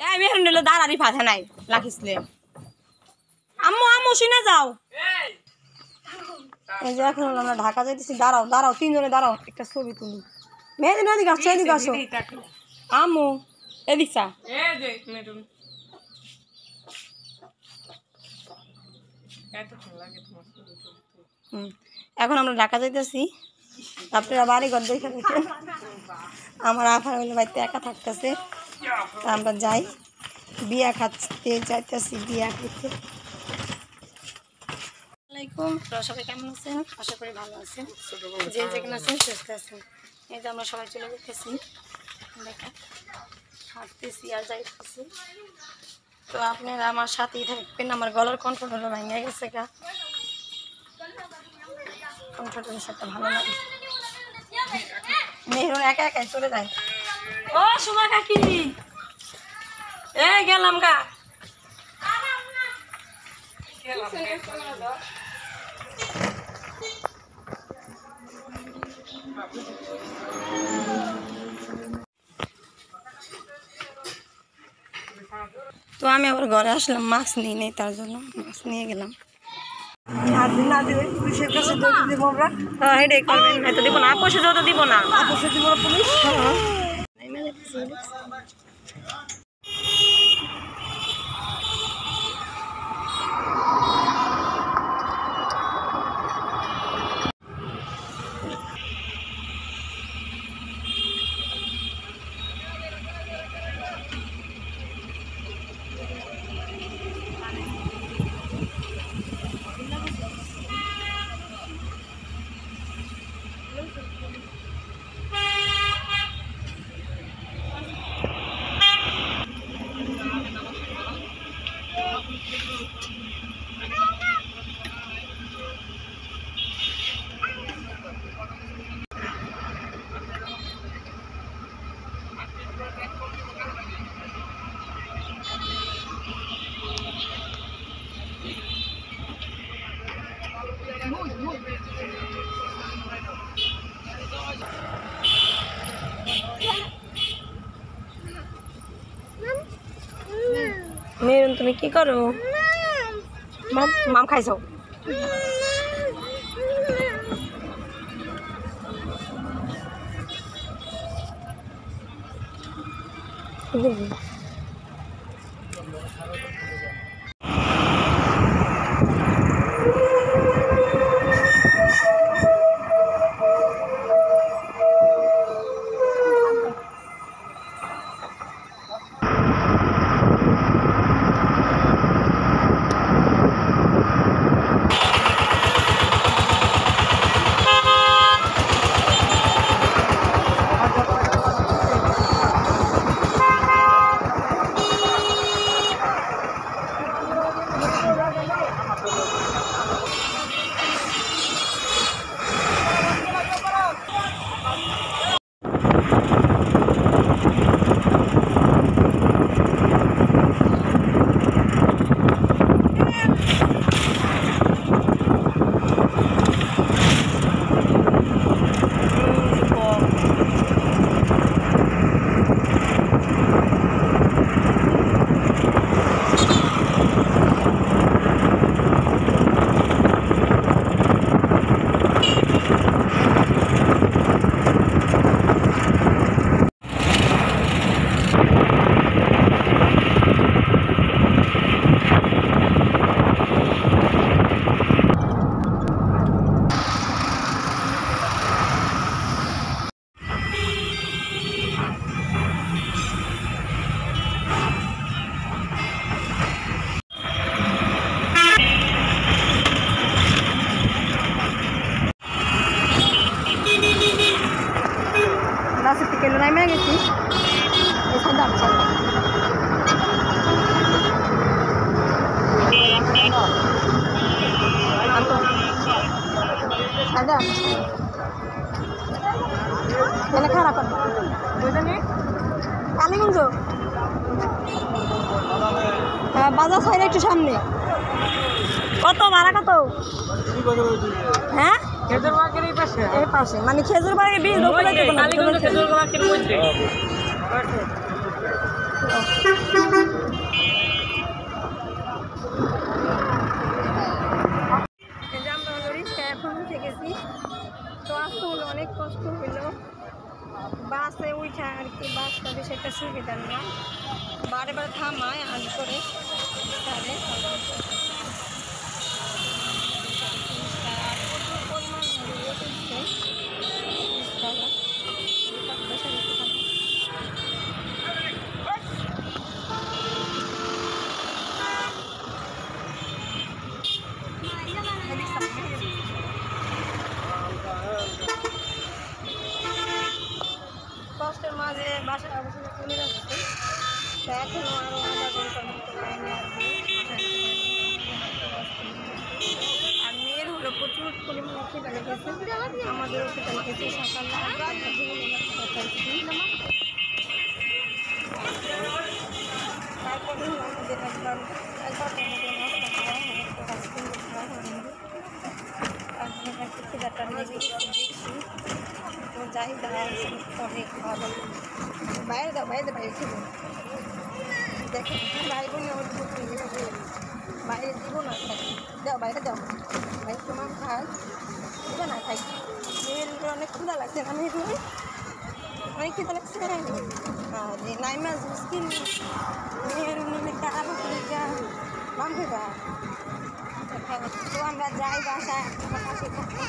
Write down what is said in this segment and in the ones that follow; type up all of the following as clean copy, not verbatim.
এই মেরুন নিলে দাঁড়ারি ফাঁসে নাই লাখিসলে আম্মু আম্মু শুনে যাও এই যে এখন আমরা ঢাকা যাইতেছি দাঁড়াও দাঁড়াও তিনজনে দাঁড়াও একটা ছবি তুলি মেহেদিন এদিকে আসছো এদিকে আসো আম্মু এদিক চা এখন আমরা ঢাকা যাইতেছি আপনারা বাড়ি ঘর দেখে দেখেন আমার আফার হইলে বাড়িতে একা থাকতেছে আমরা যাই বিয়া খাতে যাইতেছি বিয়া খেতে আসসালামাইকুম সবাই কেমন আছেন আশা করি ভালো আছেন যে যেখানে আছেন সুস্থ আছেন এই যে আমরা সবাই চলে যেতেছি দেখেন হাঁটতেছি আর যাইতেছি তো আপনারা আমার সাথেই থাকবেন আমার গলার কণ্ঠটা ভেঙে গেছে গা কণ্ঠটার সাথে ভালো লাগে মেহরুন একা একাই চলে যায় ও সুমা কাকি এ গেলাম গা তো আমি আবার ঘরে আসলাম মাছ নিয়ে নেই তার জন্য মাছ নিয়ে গেলাম হেডেক করবেন হয়তো দিব না আপসে যত দিব না আপসে দিব না পুলিশ মেরুন তুমি কি করো মাম খাইছো নেমে গেছি খারাপ কালীগঞ্জ বাজার সাইড একটু সামনে কত ভাড়া কত হ্যাঁ খেজুর বাগের এই পাশে মানে খেজুর বাগের বীজ দোকানে দেব না খেজুর বাগের মধ্যে একটা সুবিধা না, বারে বারে থামায় আজ করে তাহলে প্রচুর পরিমাণ কষ্টের মাঝে বাসায় অবস্থা চলে যাচ্ছে। তো এখনও আরও আধা ঘন্টার মতো লাইনে আসবে। আর মেয়ের হলো প্রচুর পরিমাণে খিদে লেগেছে, আমাদেরও খিদে লেগেছে। সকালে তারপরে আমাদের একবার 11টার মধ্যে নাস্তা খাওয়া হয়, তো আজকে খাওয়া হয়নি। তারপরে একটু খিদাটা লেগে দেখছি, তো যাই দাঁড়া পরে খাওয়া যাবে। বাইরে দাও, বাইরে বাইরে খেলো, দেখো ভাই বোন বাইরে দিব না, দাও বাইরে দাও, ভাই তোমার খাই দিবে না, খাই মেয়ের অনেক ক্ষুধা লাগছে না, মেয়ের অনেক ক্ষুধা লাগছে না, যে নাইমা জুস কিনি মেয়ের আরো মাম খেবা। তো আমরা যাই বাসায়, আমার পাশে থাকবেন।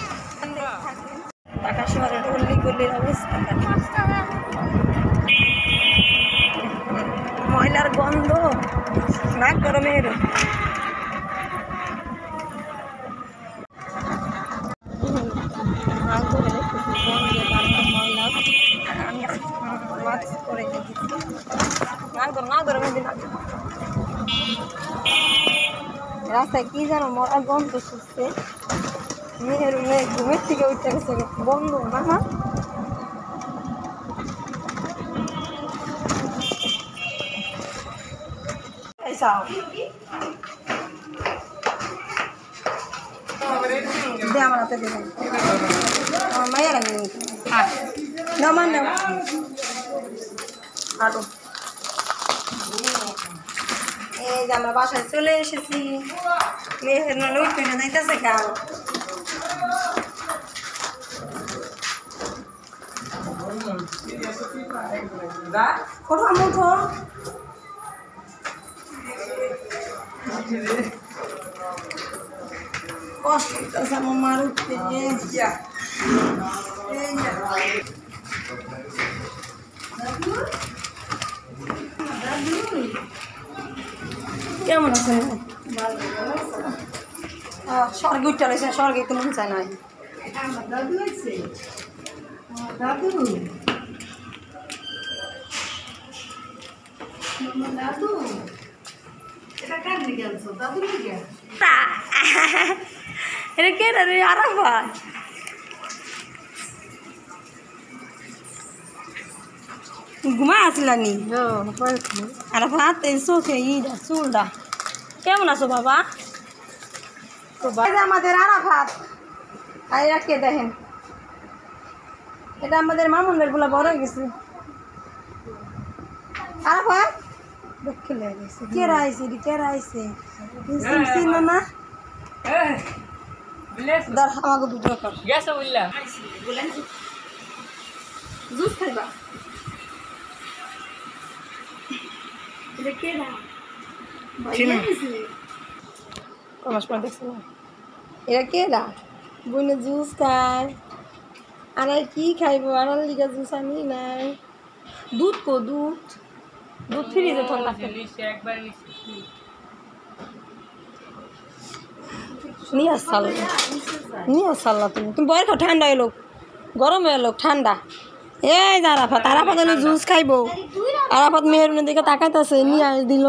ঢাকা শহরের গল্লি গল্লির অবস্থা, ময়লার গন্ধ নাক গরমের। রাস্তায় কি যেন মরা গন্ধ শুনছে, মেয়ের মেয়ে ঘুমের থেকে উঠে গেছে বন্ধ না। আমার হাতে দেবেন আমার মায়ের আমি না মান আরো। এই যে আমরা বাসায় চলে এসেছি, মেয়ের নালে উঠে যাইতেছে গান। কোথা মুঠো কষ্ট হইতেছে আমার মার উঠতে। কেমন আছেন? স্বর্গে উঠতে রয়েছে, স্বর্গে তো মন চায় নাই। দাদু আছে, দাদু দাদু এটা কার দিকে আনছো? দাদুর দিকে এটা কে রে? আরাফাত। ঘুমায় আসলানি আরাফাত? এই চোখে ইটা চুলটা। কেমন আছো বাবা? আমাদের আরাফাত, আর এরা কে দেখেন, এটা আমাদের মামুনের গুলা বড় হয়ে গেছে। আরাফাত খেলে গেছে। কেরা আইছে? কেরা আইছে? চিনো না? আমাকে ভিডিও কর। জুস খাইবা? এটা কেরা? এরা কেরা? বইনে জুস খায়, আর কি খাইব? আর লিগা জুস আনি নাই। দুধ কো? দুধ দুধ ফ্রিজে ঠান্ডা নিয়ে আসাল, নিয়ে আসাল না তুমি। তুমি বয় খাও, ঠান্ডা এলো, গরম এলো, ঠান্ডা। এই যে আরাফাত, আরাফাত হলো জুস খাইব। আরাফাত মেহরুনের দিকে তাকাইতেছে, নিয়ে আস দিল।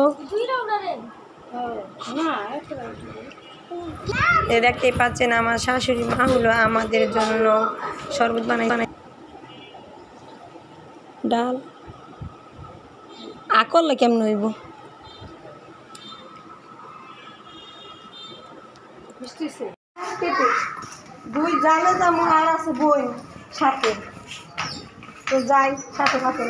দেখতেই পাচ্ছেন আমার শাশুড়ি মা হলো আমাদের জন্য শরবত বানাই। ডাল করলে কেমন হইব? দুই জালে যাবো, আর আছে বই সাথে, তো যাই সাথে সাথে।